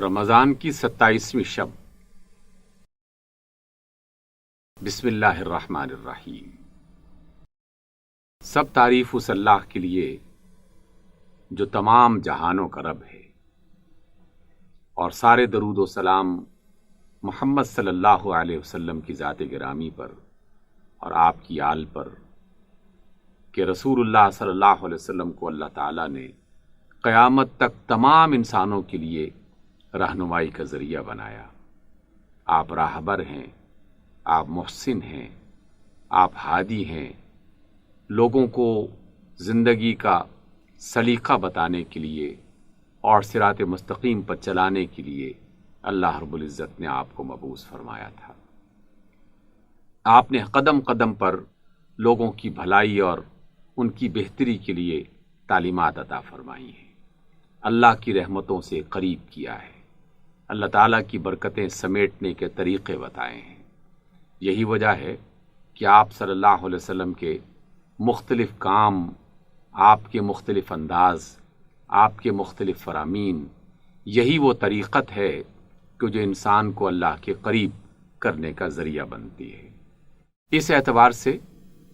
رمضان کی 27ویں شب۔ بسم اللہ الرحمن الرحیم۔ سب تعریف اس اللہ کے لیے جو تمام جہانوں کا رب ہے، اور سارے درود و سلام محمد صلی اللہ علیہ وسلم کی ذات گرامی پر اور آپ کی آل پر کہ رسول اللہ صلی اللہ علیہ وسلم کو اللہ تعالیٰ نے قیامت تک تمام انسانوں کے لیے رہنمائی کا ذریعہ بنایا۔ آپ راہبر ہیں، آپ محسن ہیں، آپ ہادی ہیں، لوگوں کو زندگی کا سلیقہ بتانے کے لیے اور صراط مستقیم پر چلانے کے لیے اللہ رب العزت نے آپ کو مبعوث فرمایا تھا۔ آپ نے قدم قدم پر لوگوں کی بھلائی اور ان کی بہتری کے لیے تعلیمات عطا فرمائی ہیں، اللہ کی رحمتوں سے قریب کیا ہے، اللہ تعالیٰ کی برکتیں سمیٹنے کے طریقے بتائے ہیں۔ یہی وجہ ہے کہ آپ صلی اللہ علیہ وسلم کے مختلف کام، آپ کے مختلف انداز، آپ کے مختلف فرامین، یہی وہ طریقت ہے کہ جو انسان کو اللہ کے قریب کرنے کا ذریعہ بنتی ہے۔ اس اعتبار سے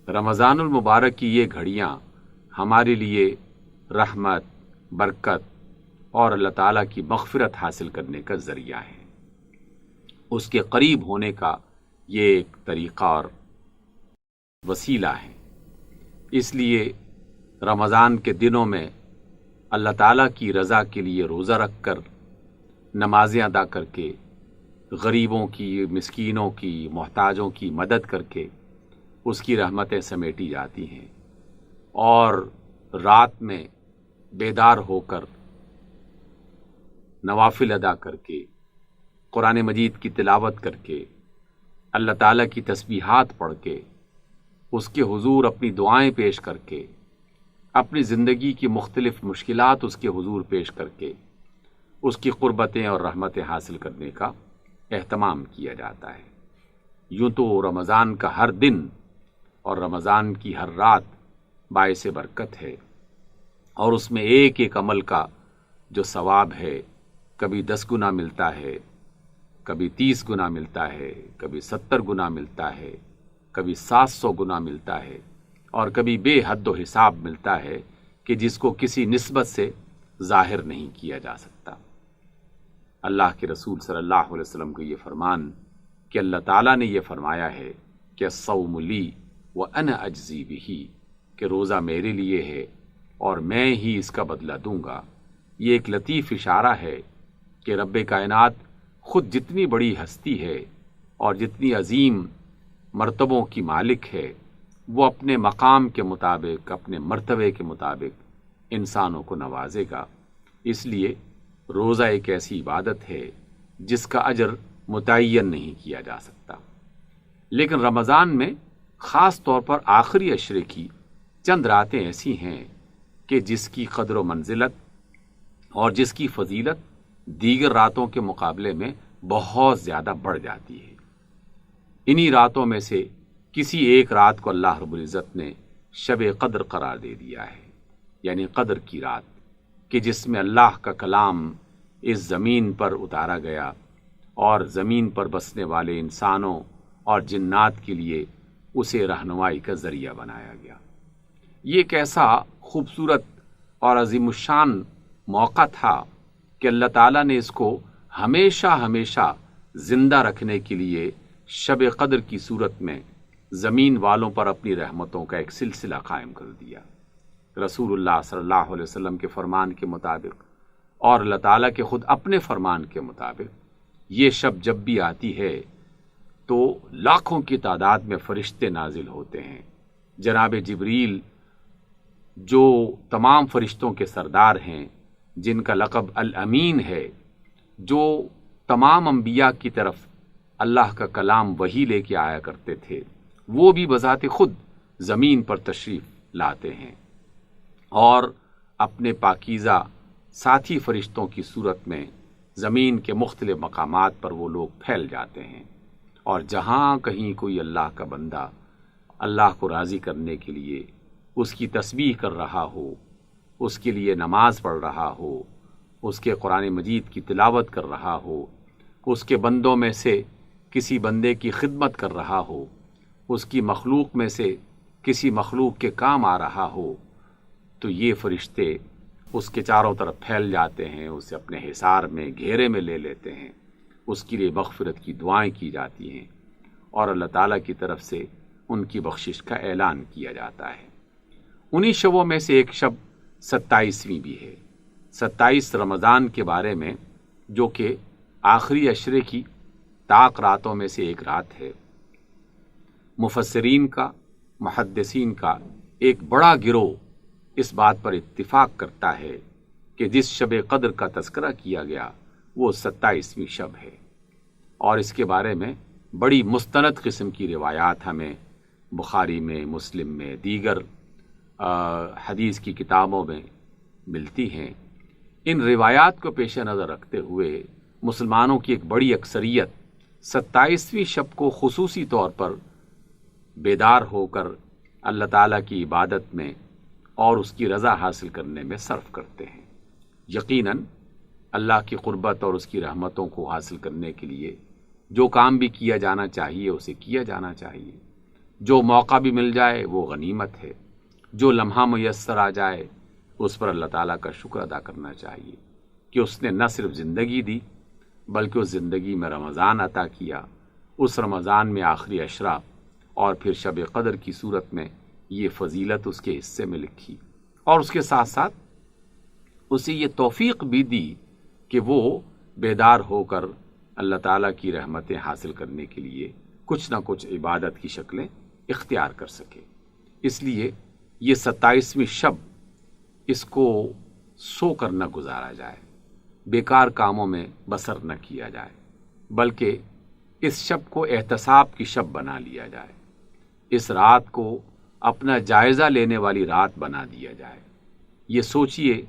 رمضان المبارک کی یہ گھڑیاں ہمارے لیے رحمت، برکت اور اللہ تعالیٰ کی مغفرت حاصل کرنے کا ذریعہ ہے۔ اس کے قریب ہونے کا یہ ایک طریقہ اور وسیلہ ہے۔ اس لیے رمضان کے دنوں میں اللہ تعالیٰ کی رضا کے لیے روزہ رکھ کر، نمازیں ادا کر کے، غریبوں کی، مسکینوں کی، محتاجوں کی مدد کر کے اس کی رحمتیں سمیٹی جاتی ہیں، اور رات میں بیدار ہو کر نوافل ادا کر کے، قرآن مجید کی تلاوت کر کے، اللہ تعالیٰ کی تسبیحات پڑھ کے، اس کے حضور اپنی دعائیں پیش کر کے، اپنی زندگی کی مختلف مشکلات اس کے حضور پیش کر کے اس کی قربتیں اور رحمتیں حاصل کرنے کا اہتمام کیا جاتا ہے۔ یوں تو رمضان کا ہر دن اور رمضان کی ہر رات باعث برکت ہے، اور اس میں ایک ایک عمل کا جو ثواب ہے کبھی 10 گنا ملتا ہے، کبھی 30 گنا ملتا ہے، کبھی 70 گنا ملتا ہے، کبھی 700 گنا ملتا ہے، اور کبھی بے حد و حساب ملتا ہے کہ جس کو کسی نسبت سے ظاہر نہیں کیا جا سکتا۔ اللہ کے رسول صلی اللہ علیہ وسلم کو یہ فرمان کہ اللہ تعالیٰ نے یہ فرمایا ہے کہ الصوم لی وانا اجزی بہ، کہ روزہ میرے لیے ہے اور میں ہی اس کا بدلہ دوں گا، یہ ایک لطیف اشارہ ہے کہ رب کائنات خود جتنی بڑی ہستی ہے اور جتنی عظیم مرتبوں کی مالک ہے، وہ اپنے مقام کے مطابق، اپنے مرتبے کے مطابق انسانوں کو نوازے گا۔ اس لیے روزہ ایک ایسی عبادت ہے جس کا اجر متعین نہیں کیا جا سکتا، لیکن رمضان میں خاص طور پر آخری عشرے کی چند راتیں ایسی ہیں کہ جس کی قدر و منزلت اور جس کی فضیلت دیگر راتوں کے مقابلے میں بہت زیادہ بڑھ جاتی ہے۔ انہی راتوں میں سے کسی ایک رات کو اللہ رب العزت نے شب قدر قرار دے دیا ہے، یعنی قدر کی رات، کہ جس میں اللہ کا کلام اس زمین پر اتارا گیا اور زمین پر بسنے والے انسانوں اور جنات کے لیے اسے رہنمائی کا ذریعہ بنایا گیا۔ یہ ایک ایسا خوبصورت اور عظیم الشان موقع تھا کہ اللہ تعالیٰ نے اس کو ہمیشہ ہمیشہ زندہ رکھنے کے لیے شب قدر کی صورت میں زمین والوں پر اپنی رحمتوں کا ایک سلسلہ قائم کر دیا۔ رسول اللہ صلی اللہ علیہ وسلم کے فرمان کے مطابق اور اللہ تعالیٰ کے خود اپنے فرمان کے مطابق یہ شب جب بھی آتی ہے تو لاکھوں کی تعداد میں فرشتے نازل ہوتے ہیں۔ جناب جبریل جو تمام فرشتوں کے سردار ہیں، جن کا لقب الامین ہے، جو تمام انبیاء کی طرف اللہ کا کلام وحی لے کے آیا کرتے تھے، وہ بھی بذات خود زمین پر تشریف لاتے ہیں، اور اپنے پاکیزہ ساتھی فرشتوں کی صورت میں زمین کے مختلف مقامات پر وہ لوگ پھیل جاتے ہیں، اور جہاں کہیں کوئی اللہ کا بندہ اللہ کو راضی کرنے کے لیے اس کی تسبیح کر رہا ہو، اس کے لیے نماز پڑھ رہا ہو، اس کے قرآن مجید کی تلاوت کر رہا ہو، اس کے بندوں میں سے کسی بندے کی خدمت کر رہا ہو، اس کی مخلوق میں سے کسی مخلوق کے کام آ رہا ہو، تو یہ فرشتے اس کے چاروں طرف پھیل جاتے ہیں، اسے اپنے حصار میں گھیرے میں لے لیتے ہیں، اس کے لیے مغفرت کی دعائیں کی جاتی ہیں اور اللہ تعالیٰ کی طرف سے ان کی بخشش کا اعلان کیا جاتا ہے۔ انہی شبوں میں سے ایک شب 27ویں بھی ہے، 27 رمضان کے بارے میں، جو کہ آخری عشرے کی طاق راتوں میں سے ایک رات ہے۔ مفسرین کا، محدثین کا ایک بڑا گروہ اس بات پر اتفاق کرتا ہے کہ جس شب قدر کا تذکرہ کیا گیا وہ 27ویں شب ہے، اور اس کے بارے میں بڑی مستند قسم کی روایات ہمیں بخاری میں، مسلم میں، دیگر حدیث کی کتابوں میں ملتی ہیں۔ ان روایات کو پیش نظر رکھتے ہوئے مسلمانوں کی ایک بڑی اکثریت 27ویں شب کو خصوصی طور پر بیدار ہو کر اللہ تعالیٰ کی عبادت میں اور اس کی رضا حاصل کرنے میں صرف کرتے ہیں۔ یقیناً اللہ کی قربت اور اس کی رحمتوں کو حاصل کرنے کے لیے جو کام بھی کیا جانا چاہیے اسے کیا جانا چاہیے، جو موقع بھی مل جائے وہ غنیمت ہے، جو لمحہ میسر آ جائے اس پر اللہ تعالیٰ کا شکر ادا کرنا چاہیے کہ اس نے نہ صرف زندگی دی بلکہ اس زندگی میں رمضان عطا کیا، اس رمضان میں آخری عشرہ اور پھر شب قدر کی صورت میں یہ فضیلت اس کے حصے میں لکھی، اور اس کے ساتھ ساتھ اسے یہ توفیق بھی دی کہ وہ بیدار ہو کر اللہ تعالیٰ کی رحمتیں حاصل کرنے کے لیے کچھ نہ کچھ عبادت کی شکلیں اختیار کر سکے۔ اس لیے یہ 27ویں شب اس کو سو کر نہ گزارا جائے، بیکار کاموں میں بسر نہ کیا جائے، بلکہ اس شب کو احتساب کی شب بنا لیا جائے، اس رات کو اپنا جائزہ لینے والی رات بنا دیا جائے۔ یہ سوچئے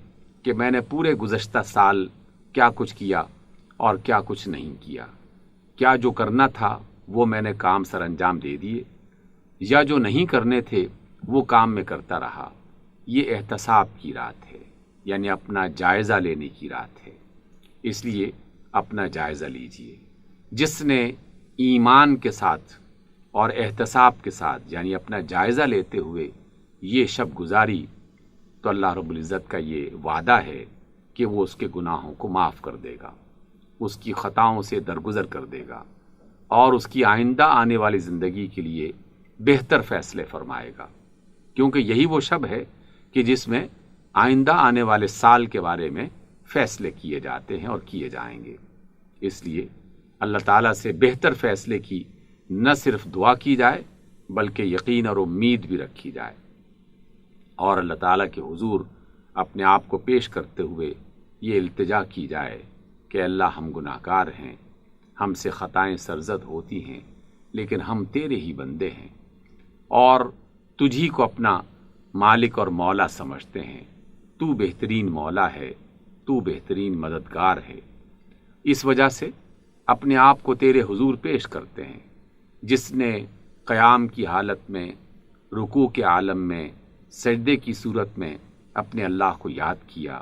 کہ میں نے پورے گزشتہ سال کیا کچھ کیا اور کیا کچھ نہیں کیا، کیا جو کرنا تھا وہ میں نے کام سر انجام دے دیے، یا جو نہیں کرنے تھے وہ کام میں کرتا رہا۔ یہ احتساب کی رات ہے، یعنی اپنا جائزہ لینے کی رات ہے، اس لیے اپنا جائزہ لیجئے۔ جس نے ایمان کے ساتھ اور احتساب کے ساتھ، یعنی اپنا جائزہ لیتے ہوئے یہ شب گزاری، تو اللہ رب العزت کا یہ وعدہ ہے کہ وہ اس کے گناہوں کو معاف کر دے گا، اس کی خطاؤں سے درگزر کر دے گا، اور اس کی آئندہ آنے والی زندگی کے لیے بہتر فیصلے فرمائے گا، کیونکہ یہی وہ شب ہے کہ جس میں آئندہ آنے والے سال کے بارے میں فیصلے کیے جاتے ہیں اور کیے جائیں گے۔ اس لیے اللہ تعالیٰ سے بہتر فیصلے کی نہ صرف دعا کی جائے بلکہ یقین اور امید بھی رکھی جائے، اور اللہ تعالیٰ کے حضور اپنے آپ کو پیش کرتے ہوئے یہ التجا کی جائے کہ اللہ ہم گناہ گار ہیں، ہم سے خطائیں سرزد ہوتی ہیں، لیکن ہم تیرے ہی بندے ہیں اور تجھی کو اپنا مالک اور مولا سمجھتے ہیں، تو بہترین مولا ہے، تو بہترین مددگار ہے۔ اس وجہ سے اپنے آپ کو تیرے حضور پیش کرتے ہیں، جس نے قیام کی حالت میں، رکوع کے عالم میں، سجدے کی صورت میں اپنے اللہ کو یاد کیا،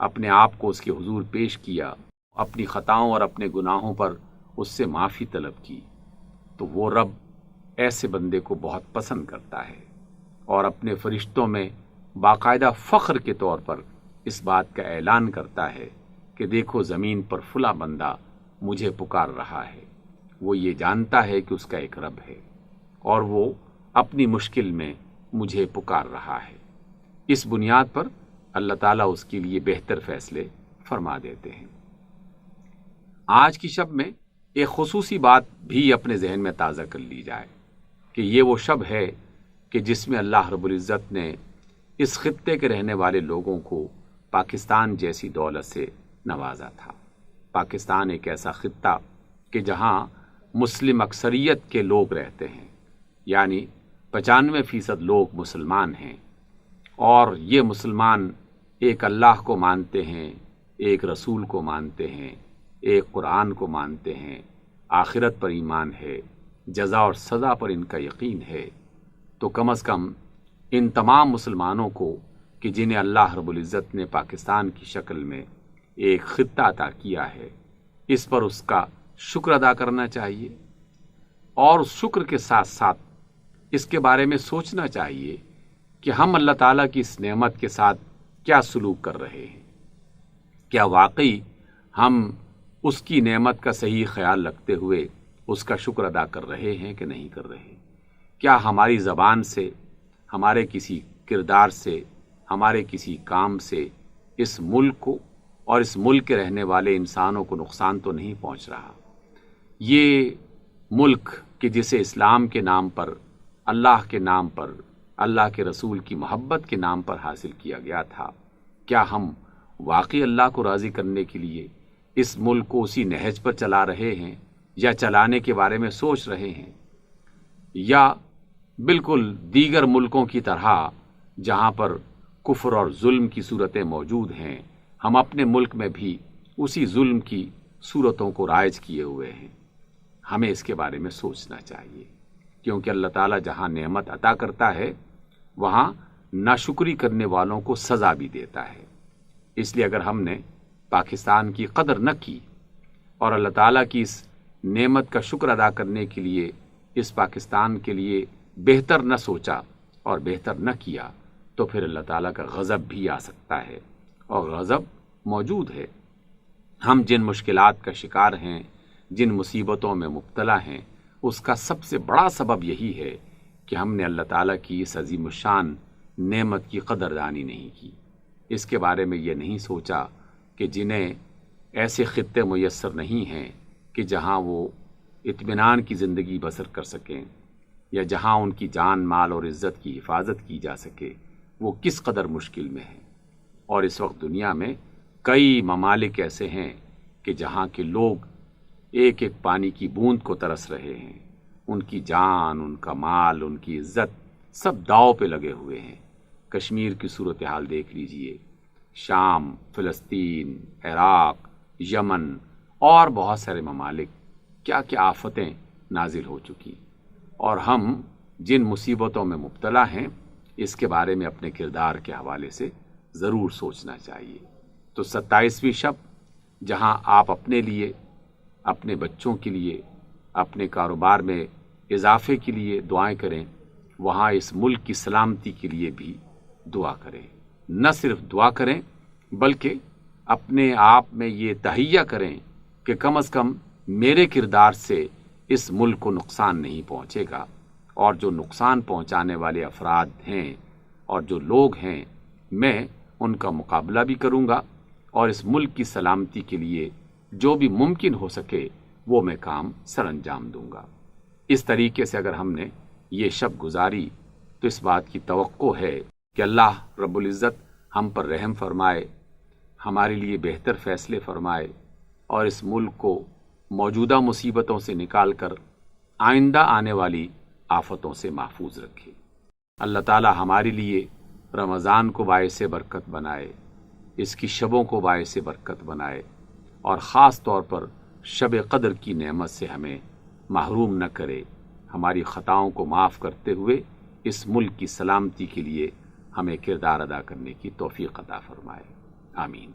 اپنے آپ کو اس کے حضور پیش کیا، اپنی خطاؤں اور اپنے گناہوں پر اس سے معافی طلب کی، تو وہ رب ایسے بندے کو بہت پسند کرتا ہے اور اپنے فرشتوں میں باقاعدہ فخر کے طور پر اس بات کا اعلان کرتا ہے کہ دیکھو زمین پر فلاں بندہ مجھے پکار رہا ہے، وہ یہ جانتا ہے کہ اس کا ایک رب ہے اور وہ اپنی مشکل میں مجھے پکار رہا ہے۔ اس بنیاد پر اللہ تعالیٰ اس کے لیے بہتر فیصلے فرما دیتے ہیں۔ آج کی شب میں ایک خصوصی بات بھی اپنے ذہن میں تازہ کر لی جائے کہ یہ وہ شب ہے کہ جس میں اللہ رب العزت نے اس خطے کے رہنے والے لوگوں کو پاکستان جیسی دولت سے نوازا تھا۔ پاکستان ایک ایسا خطہ کہ جہاں مسلم اکثریت کے لوگ رہتے ہیں، یعنی 95% لوگ مسلمان ہیں، اور یہ مسلمان ایک اللہ کو مانتے ہیں، ایک رسول کو مانتے ہیں، ایک قرآن کو مانتے ہیں، آخرت پر ایمان ہے، جزا اور سزا پر ان کا یقین ہے۔ تو کم از کم ان تمام مسلمانوں کو کہ جنہیں اللہ رب العزت نے پاکستان کی شکل میں ایک خطہ عطا کیا ہے، اس پر اس کا شکر ادا کرنا چاہیے، اور اس شکر کے ساتھ ساتھ اس کے بارے میں سوچنا چاہیے کہ ہم اللہ تعالیٰ کی اس نعمت کے ساتھ کیا سلوک کر رہے ہیں۔ کیا واقعی ہم اس کی نعمت کا صحیح خیال رکھتے ہوئے اس کا شکر ادا کر رہے ہیں کہ نہیں کر رہے؟ کیا ہماری زبان سے، ہمارے کسی کردار سے، ہمارے کسی کام سے اس ملک کو اور اس ملک کے رہنے والے انسانوں کو نقصان تو نہیں پہنچ رہا؟ یہ ملک کہ جسے اسلام کے نام پر، اللہ کے نام پر، اللہ کے رسول کی محبت کے نام پر حاصل کیا گیا تھا، کیا ہم واقعی اللہ کو راضی کرنے کے لیے اس ملک کو اسی نہج پر چلا رہے ہیں، یا چلانے کے بارے میں سوچ رہے ہیں، یا بالکل دیگر ملکوں کی طرح جہاں پر کفر اور ظلم کی صورتیں موجود ہیں، ہم اپنے ملک میں بھی اسی ظلم کی صورتوں کو رائج کیے ہوئے ہیں؟ ہمیں اس کے بارے میں سوچنا چاہیے، کیونکہ اللہ تعالیٰ جہاں نعمت عطا کرتا ہے وہاں ناشکری کرنے والوں کو سزا بھی دیتا ہے۔ اس لیے اگر ہم نے پاکستان کی قدر نہ کی اور اللہ تعالیٰ کی اس نعمت کا شکر ادا کرنے کے لیے اس پاکستان کے لیے بہتر نہ سوچا اور بہتر نہ کیا، تو پھر اللہ تعالیٰ کا غضب بھی آ سکتا ہے، اور غضب موجود ہے۔ ہم جن مشکلات کا شکار ہیں، جن مصیبتوں میں مبتلا ہیں، اس کا سب سے بڑا سبب یہی ہے کہ ہم نے اللہ تعالیٰ کی اس عظیم الشان نعمت کی قدردانی نہیں کی۔ اس کے بارے میں یہ نہیں سوچا کہ جنہیں ایسے خطے میسر نہیں ہیں کہ جہاں وہ اطمینان کی زندگی بسر کر سکیں، یا جہاں ان کی جان، مال اور عزت کی حفاظت کی جا سکے، وہ کس قدر مشکل میں ہیں۔ اور اس وقت دنیا میں کئی ممالک ایسے ہیں کہ جہاں کے لوگ ایک ایک پانی کی بوند کو ترس رہے ہیں، ان کی جان، ان کا مال، ان کی عزت سب داؤ پہ لگے ہوئے ہیں۔ کشمیر کی صورتحال دیکھ لیجئے، شام، فلسطین، عراق، یمن اور بہت سارے ممالک، کیا کیا آفتیں نازل ہو چکی، اور ہم جن مصیبتوں میں مبتلا ہیں اس کے بارے میں اپنے کردار کے حوالے سے ضرور سوچنا چاہیے۔ تو 27ویں شب جہاں آپ اپنے لیے، اپنے بچوں کے لیے، اپنے کاروبار میں اضافے کے لیے دعائیں کریں، وہاں اس ملک کی سلامتی کے لیے بھی دعا کریں۔ نہ صرف دعا کریں بلکہ اپنے آپ میں یہ تہیہ کریں کہ کم از کم میرے کردار سے اس ملک کو نقصان نہیں پہنچے گا، اور جو نقصان پہنچانے والے افراد ہیں اور جو لوگ ہیں، میں ان کا مقابلہ بھی کروں گا، اور اس ملک کی سلامتی کے لیے جو بھی ممکن ہو سکے وہ میں کام سر انجام دوں گا۔ اس طریقے سے اگر ہم نے یہ شب گزاری تو اس بات کی توقع ہے کہ اللہ رب العزت ہم پر رحم فرمائے، ہمارے لیے بہتر فیصلے فرمائے، اور اس ملک کو موجودہ مصیبتوں سے نکال کر آئندہ آنے والی آفتوں سے محفوظ رکھے۔ اللہ تعالی ہمارے لیے رمضان کو باعث برکت بنائے، اس کی شبوں کو باعث برکت بنائے، اور خاص طور پر شب قدر کی نعمت سے ہمیں محروم نہ کرے، ہماری خطاؤں کو معاف کرتے ہوئے اس ملک کی سلامتی کے لیے ہمیں کردار ادا کرنے کی توفیق عطا فرمائے۔ آمین۔